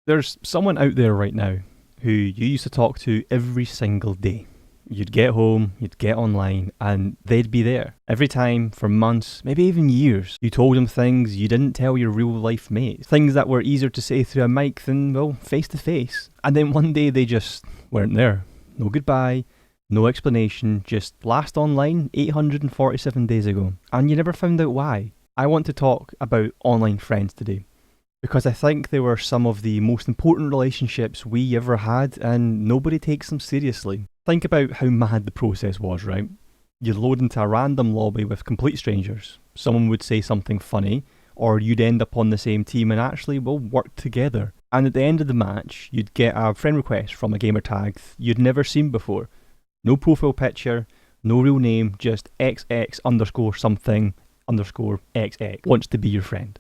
There's someone out there right now who you used to talk to every single day. You'd get home, you'd get online, and they'd be there. Every time, for months, maybe even years, you told them things you didn't tell your real life mates. Things that were easier to say through a mic than, well, face to face. And then one day they just weren't there. No goodbye, no explanation, just last online 847 days ago. And you never found out why. I want to talk about online friends today, because I think they were some of the most important relationships we ever had, and nobody takes them seriously. Think about how mad the process was, right? You'd load into a random lobby with complete strangers. Someone would say something funny, or you'd end up on the same team and actually, well, work together. And at the end of the match, you'd get a friend request from a gamertag you'd never seen before. No profile picture, no real name, just XX underscore something underscore XX wants to be your friend.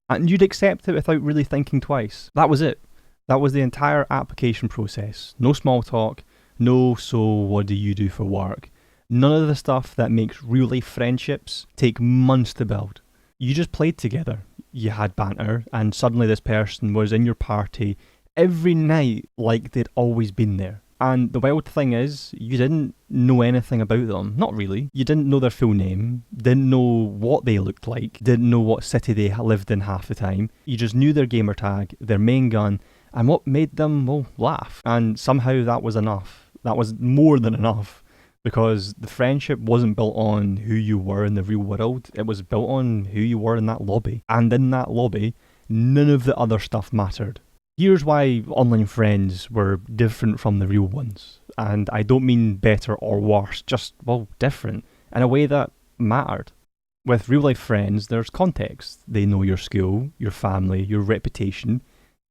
And you'd accept it without really thinking twice. That was it. That was the entire application process. No small talk, no so what do you do for work. None of the stuff that makes real life friendships take months to build. You just played together. You had banter, and suddenly this person was in your party every night like they'd always been there. And the wild thing is, you didn't know anything about them. Not really. You didn't know their full name, didn't know what they looked like, didn't know what city they lived in half the time. You just knew their gamer tag, their main gun, and what made them, well, laugh. And somehow that was enough. That was more than enough. Because the friendship wasn't built on who you were in the real world. It was built on who you were in that lobby. And in that lobby, none of the other stuff mattered. Here's why online friends were different from the real ones. And I don't mean better or worse, just, well, different in a way that mattered. With real life friends, there's context. They know your school, your family, your reputation.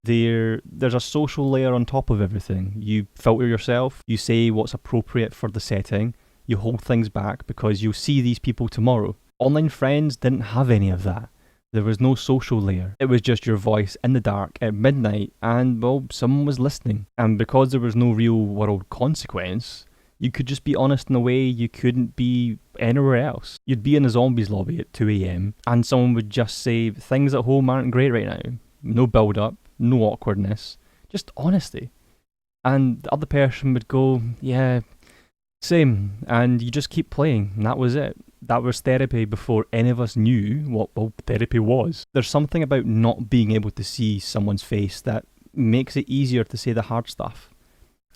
There's a social layer on top of everything. You filter yourself, you say what's appropriate for the setting, you hold things back because you'll see these people tomorrow. Online friends didn't have any of that. There was no social layer. It was just your voice in the dark at midnight and, well, someone was listening. And because there was no real world consequence, you could just be honest in a way you couldn't be anywhere else. You'd be in a zombies lobby at 2 a.m. and someone would just say, things at home aren't great right now. No build up, no awkwardness, just honesty. And the other person would go, yeah, same. And you just keep playing, and that was it. That was therapy before any of us knew what, well, therapy was. There's something about not being able to see someone's face that makes it easier to say the hard stuff.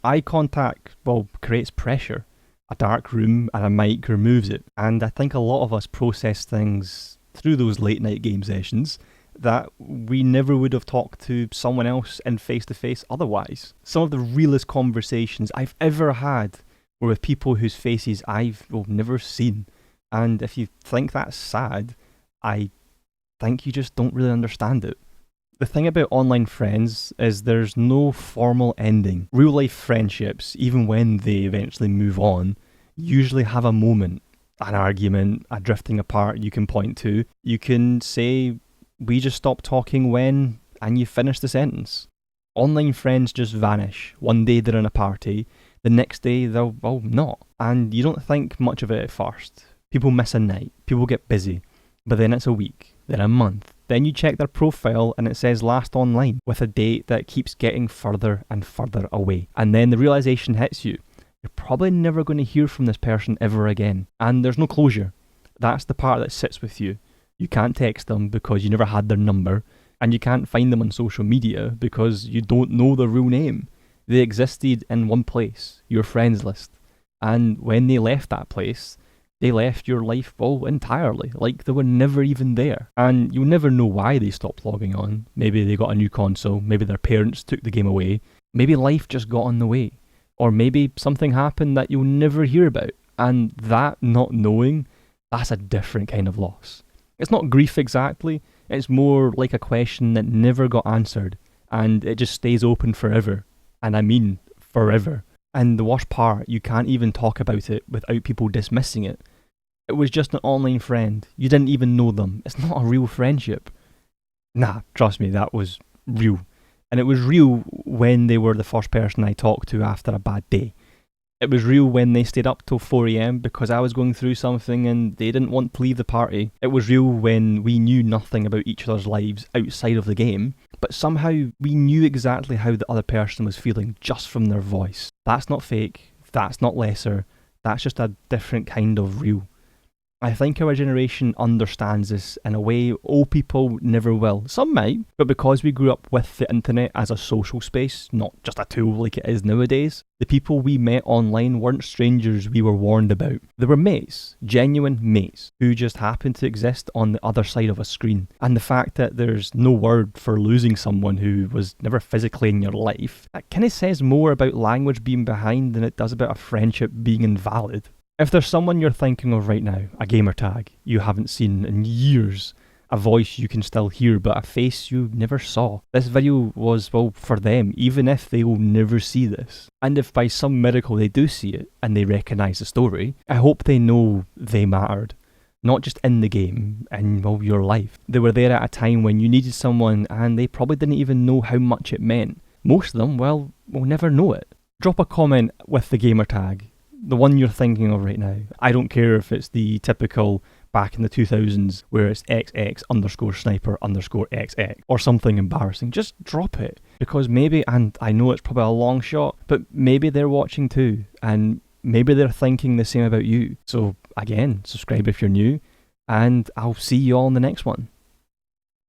Eye contact, well, creates pressure. A dark room and a mic removes it. And I think a lot of us process things through those late night game sessions that we never would have talked to someone else in face-to-face otherwise. Some of the realest conversations I've ever had were with people whose faces I've, well, never seen. And if you think that's sad, I think you just don't really understand it. The thing about online friends is there's no formal ending. Real life friendships, even when they eventually move on, usually have a moment, an argument, a drifting apart you can point to. You can say, we just stopped talking when, and you finish the sentence. Online friends just vanish. One day they're in a party, the next day they'll, well, not. And you don't think much of it at first. People miss a night, people get busy, but then it's a week, then a month. Then you check their profile and it says last online with a date that keeps getting further and further away. And then the realization hits you. You're probably never going to hear from this person ever again. And there's no closure. That's the part that sits with you. You can't text them because you never had their number, and you can't find them on social media because you don't know their real name. They existed in one place, your friends list. And when they left that place, they left your life, well, entirely, like they were never even there. And you'll never know why they stopped logging on. Maybe they got a new console, maybe their parents took the game away, maybe life just got in the way, or maybe something happened that you'll never hear about. And that not knowing, that's a different kind of loss. It's not grief exactly, it's more like a question that never got answered, and it just stays open forever. And I mean forever. And the worst part, you can't even talk about it without people dismissing it. It was just an online friend. You didn't even know them. It's not a real friendship. Nah, trust me, that was real. And it was real when they were the first person I talked to after a bad day. It was real when they stayed up till 4 a.m. because I was going through something and they didn't want to leave the party. It was real when we knew nothing about each other's lives outside of the game, but somehow we knew exactly how the other person was feeling just from their voice. That's not fake, that's not lesser, that's just a different kind of real. I think our generation understands this in a way old people never will. Some might, but because we grew up with the internet as a social space, not just a tool like it is nowadays, the people we met online weren't strangers we were warned about. They were mates, genuine mates, who just happened to exist on the other side of a screen. And the fact that there's no word for losing someone who was never physically in your life, that kind of says more about language being behind than it does about a friendship being invalid. If there's someone you're thinking of right now, a gamertag you haven't seen in years, a voice you can still hear but a face you never saw, this video was, well, for them, even if they will never see this. And if by some miracle they do see it and they recognise the story, I hope they know they mattered. Not just in the game, in, well, your life. They were there at a time when you needed someone and they probably didn't even know how much it meant. Most of them, well, will never know it. Drop a comment with the gamertag, the one you're thinking of right now. I don't care if it's the typical back in the 2000s where it's XX_sniper_XX or something embarrassing. Just drop it, because maybe, and I know it's probably a long shot, but maybe they're watching too, and maybe they're thinking the same about you. So again, subscribe if you're new, and I'll see you all in the next one.